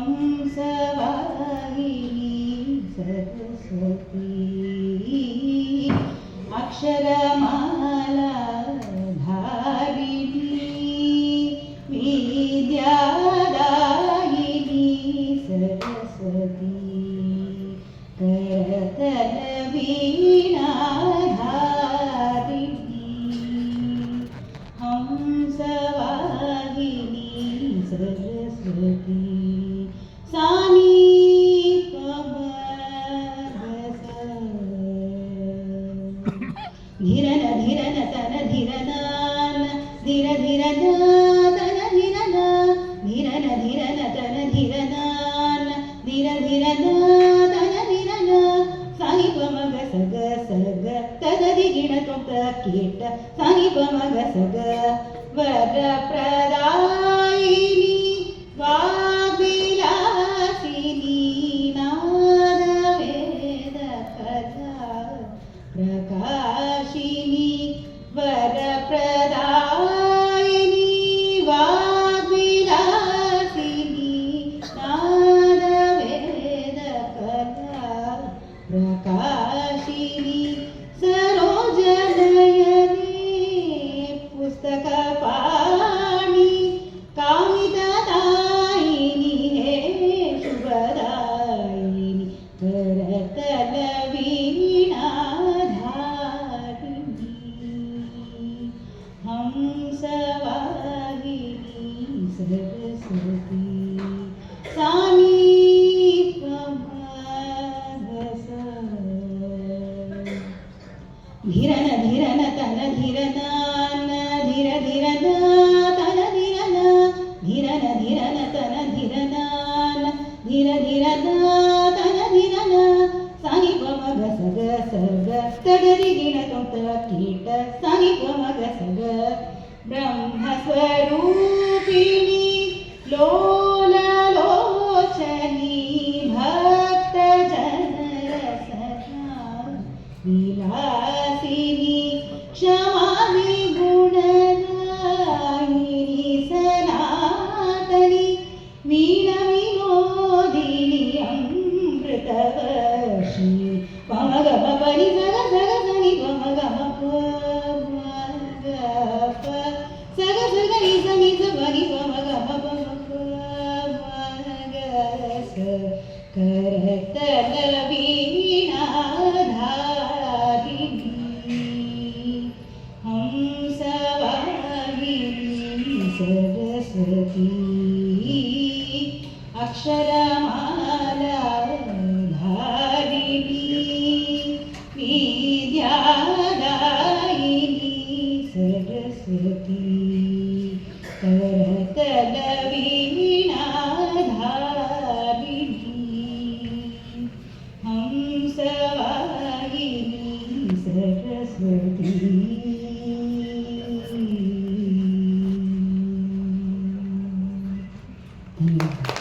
हंसवाहिनी सरस्वती अक्षरमाला धारिणी विद्यादायिनी सरस्वती करतल वीणाधारिणी हंसवाहिनी सरस्वती सानी धीरन धीरन तन धीरनान धीर धीरन तन धीरन धीरन धीरन तन धीरनान धीर धीरन तन धीरन सानी पमग सग सग तदधि गिण त्वं कीट सानी पमग सग वर प्रदायिनी वाग्विलासिनी नाद वेद कथा प्रकाशिनी वर प्रदायिनी वाग्विलासिनी नाद वेद कथा प्रकाशिनी सरोजनयने पुस्तकपाणि कामितदायिनी हे शुभदायिनी करतल वीणाधारिणी हंसवाहिनी सरस्वती सानी धीरन धीरन तन धीरनान धीर धीरन तन धीरन धीरन धीरन तन धीरनान धीर धीरन तन धीरन सानी पमग सग सग तगरि गिण त्वं कीट सानी पमग सग ब्रह्मस्वरूपिणी लोललोचनी भक्तजनरसना विलासिनी क्षमानि गुणदायिनी सनातनी वीणविनोदिनी अमृतवर्षिणी पमग परि सग सग सनि पमग प सग सग नि सनि स परि पमग स करतल वीणाधारिणी हंसवाहिनी सरस्वती अक्षरमाला धारिणी विद्यादायिनी सरस्वती करतल वीणाधारिणी हंसवाहिनी सरस्वती